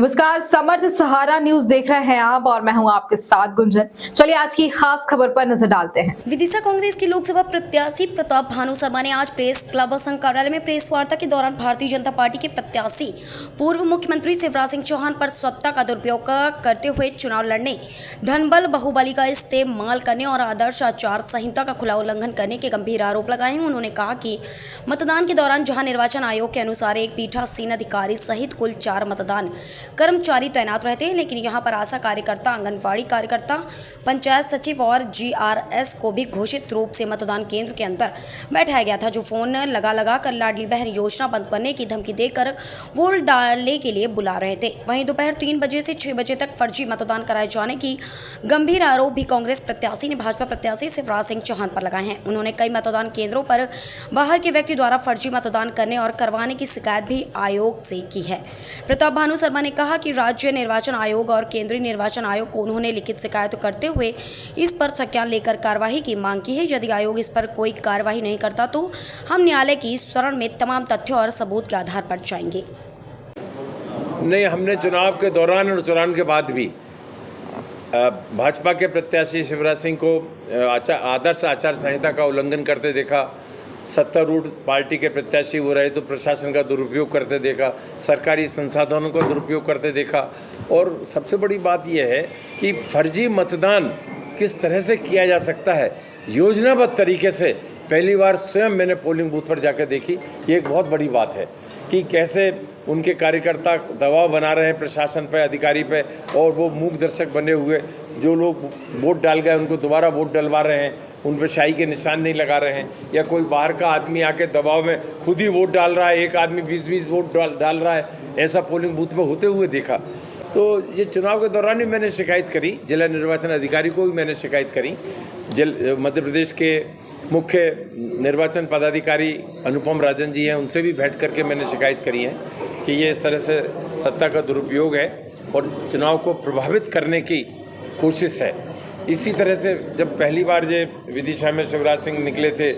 नमस्कार, समर्थ सहारा न्यूज देख रहे हैं आप और मैं हूं आपके साथ गुंजन। चलिए आज की खास खबर पर नजर डालते हैं। विदिशा कांग्रेस के लोकसभा प्रत्याशी प्रताप भानु शर्मा ने आज प्रेस क्लब संघ कार्यालय में प्रेस वार्ता के दौरान भारतीय जनता पार्टी के प्रत्याशी पूर्व मुख्यमंत्री शिवराज सिंह चौहान पर सत्ता का दुरुपयोग करते हुए चुनाव लड़ने, धनबल बाहुबली का इस्तेमाल करने और आदर्श आचार संहिता का खुला उल्लंघन करने के गंभीर आरोप लगाए हैं। उन्होंने कहा कि मतदान के दौरान जहां निर्वाचन आयोग के अनुसार एक पीठासीन अधिकारी सहित कुल 4 मतदान कर्मचारी तैनात रहते हैं, लेकिन यहां पर आशा कार्यकर्ता, आंगनबाड़ी कार्यकर्ता, पंचायत सचिव और जीआरएस को भी घोषित रूप से मतदान केंद्र के अंदर बैठाया गया था, जो फोन लगा कर लाडली बहन योजना बंद करने की धमकी देकर वोट डालने के लिए बुला रहे थे। वहीं दोपहर 3 बजे से 6 बजे तक फर्जी मतदान कराए जाने की गंभीर आरोप भी कांग्रेस प्रत्याशी ने भाजपा प्रत्याशी शिवराज सिंह चौहान पर लगाए हैं। उन्होंने कई मतदान केंद्रों पर बाहर के व्यक्ति द्वारा फर्जी मतदान करने और करवाने की शिकायत भी आयोग से की है। प्रताप भानु शर्मा ने कहा कि राज्य निर्वाचन आयोग और केंद्रीय निर्वाचन आयोग को उन्होंने लिखित शिकायत करते हुए इस पर संज्ञान लेकर कार्रवाई की मांग की है। यदि आयोग इस पर कोई कार्रवाई नहीं करता तो हम न्यायालय की शरण में तमाम तथ्यों और सबूत के आधार पर जाएंगे। नहीं, हमने चुनाव के दौरान और चुनाव के बाद भी भाजपा के प्रत्याशी शिवराज सिंह को आदर्श आचार संहिता का उल्लंघन करते देखा। सत्तारूढ़ पार्टी के प्रत्याशी हो रहे तो प्रशासन का दुरुपयोग करते देखा, सरकारी संसाधनों का दुरुपयोग करते देखा। और सबसे बड़ी बात यह है कि फर्जी मतदान किस तरह से किया जा सकता है योजनाबद्ध तरीके से, पहली बार स्वयं मैंने पोलिंग बूथ पर जाकर देखी। ये एक बहुत बड़ी बात है कि कैसे उनके कार्यकर्ता दबाव बना रहे हैं प्रशासन पे, अधिकारी पे, और वो मूक दर्शक बने हुए जो लोग वोट डाल गए उनको दोबारा वोट डलवा रहे हैं, उन पर शाही के निशान नहीं लगा रहे हैं, या कोई बाहर का आदमी आके दबाव में खुद ही वोट डाल रहा है, एक आदमी 20-20 वोट डाल रहा है, ऐसा पोलिंग बूथ में होते हुए देखा। तो ये चुनाव के दौरान ही मैंने शिकायत करी, जिला निर्वाचन अधिकारी को भी मैंने शिकायत करी। मध्य प्रदेश के मुख्य निर्वाचन पदाधिकारी अनुपम राजन जी हैं, उनसे भी भेंट करके मैंने शिकायत करी है कि ये इस तरह से सत्ता का दुरुपयोग है और चुनाव को प्रभावित करने की कोशिश है। इसी तरह से जब पहली बार ये विदिशा में शिवराज सिंह निकले थे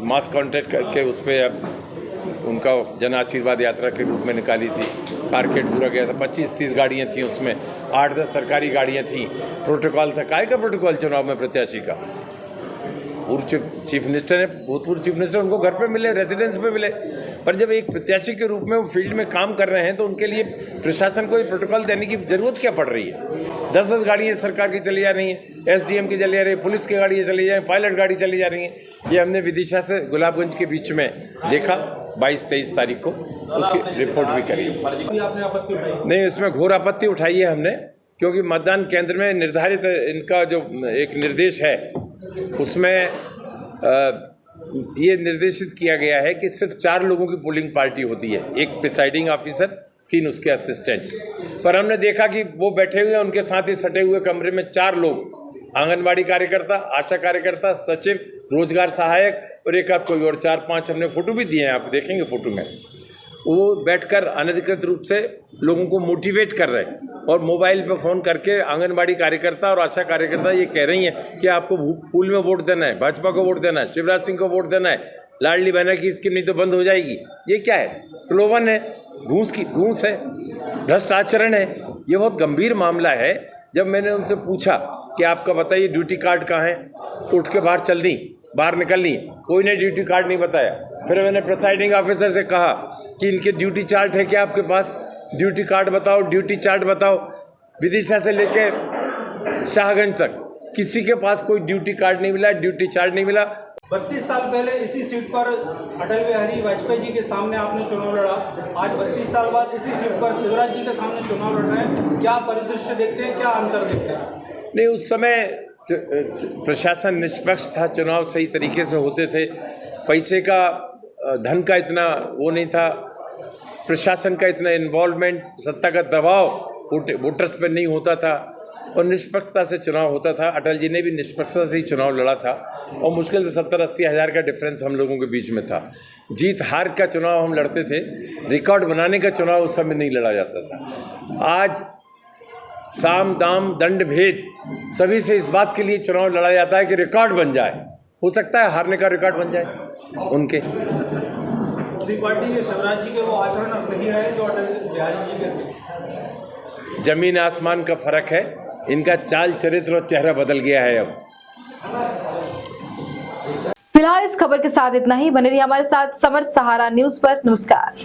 मास कॉन्टैक्ट करके, उस पर अब उनका जन आशीर्वाद यात्रा के रूप में निकाली थी, कारकेट पूरा गया था, 25-30 गाड़ियाँ थी, उसमें 8-10 सरकारी गाड़ियाँ थी, प्रोटोकॉल था। काय का प्रोटोकॉल चुनाव में प्रत्याशी का? चीफ मिनिस्टर है, भूतपूर्व चीफ मिनिस्टर, उनको घर पे मिले, रेजिडेंस पे मिले। पर जब एक प्रत्याशी के रूप में वो फील्ड में काम कर रहे हैं तो उनके लिए प्रशासन को ये प्रोटोकॉल देने की जरूरत क्या पड़ रही है? 10-10 गाड़ियाँ सरकार की चली जा रही हैं, एसडीएम की चली जा रही है, पुलिस की गाड़ियाँ चली जा रही हैं, पायलट गाड़ी चली जा रही हैं। ये हमने विदिशा से गुलाबगंज के बीच में देखा 22-23 तारीख को, उसकी रिपोर्ट भी करी। नहीं, इसमें घोर आपत्ति उठाई है हमने, क्योंकि मतदान केंद्र में निर्धारित इनका जो एक निर्देश है उसमें ये निर्देशित किया गया है कि सिर्फ 4 लोगों की पोलिंग पार्टी होती है, एक प्रिसाइडिंग ऑफिसर, 3 उसके असिस्टेंट। पर हमने देखा कि वो बैठे हुए, उनके साथ ही सटे हुए कमरे में 4 लोग, आंगनबाड़ी कार्यकर्ता, आशा कार्यकर्ता, सचिव, रोजगार सहायक और एक आध कोई और, 4-5 हमने फोटो भी दिए हैं, आप देखेंगे फोटो में। वो बैठकर अनधिकृत रूप से लोगों को मोटिवेट कर रहे हैं और मोबाइल पे फ़ोन करके आंगनबाड़ी कार्यकर्ता और आशा कार्यकर्ता ये कह रही हैं कि आपको फूल में वोट देना है, भाजपा को वोट देना है, शिवराज सिंह को वोट देना है, लाडली बहना की स्कीम नहीं तो बंद हो जाएगी। ये क्या है? प्रलोभन है, घूस है, भ्रष्ट आचरण है। ये बहुत गंभीर मामला है। जब मैंने उनसे पूछा कि आपका बताइए ड्यूटी कार्ड कहाँ है, तो उठ के बाहर निकलनी, कोई ने ड्यूटी कार्ड नहीं बताया। फिर मैंने प्रिसाइडिंग ऑफिसर से कहा कि इनके ड्यूटी चार्ट है क्या आपके पास? ड्यूटी कार्ड बताओ, ड्यूटी चार्ट बताओ। विदिशा से लेके शाहगंज तक किसी के पास कोई ड्यूटी कार्ड नहीं मिला, ड्यूटी चार्ट नहीं मिला। 32 साल पहले इसी सीट पर अटल बिहारी वाजपेयी जी के सामने आपने चुनाव लड़ा, आज 32 साल बाद इसी सीट पर शिवराज जी के सामने चुनाव लड़ रहे हैं। क्या परिदृश्य देखते हैं, क्या अंतर देखते हैं? नहीं, उस समय प्रशासन निष्पक्ष था, चुनाव सही तरीके से होते थे, पैसे का, धन का इतना वो नहीं था, प्रशासन का इतना इन्वॉल्वमेंट, सत्ता का दबाव वोटर्स पर नहीं होता था और निष्पक्षता से चुनाव होता था। अटल जी ने भी निष्पक्षता से ही चुनाव लड़ा था और मुश्किल से 70-80 हज़ार का डिफरेंस हम लोगों के बीच में था। जीत हार का चुनाव हम लड़ते थे, रिकॉर्ड बनाने का चुनाव उस समय नहीं लड़ा जाता था। आज साम दाम दंड भेद सभी से इस बात के लिए चुनाव लड़ा जाता है कि रिकॉर्ड बन जाए। हो सकता है हारने का रिकॉर्ड बन जाए उनके। पार्टी के शिवराज जी के वो आचरण अब नहीं रहे जो अटल बिहारी जी के थे। जमीन आसमान का फर्क है। इनका चाल चरित्र और चेहरा बदल गया है अब। फिलहाल इस खबर के साथ इतना ही। बने रहिए हमारे साथ समर्थ सहारा न्यूज पर। नमस्कार।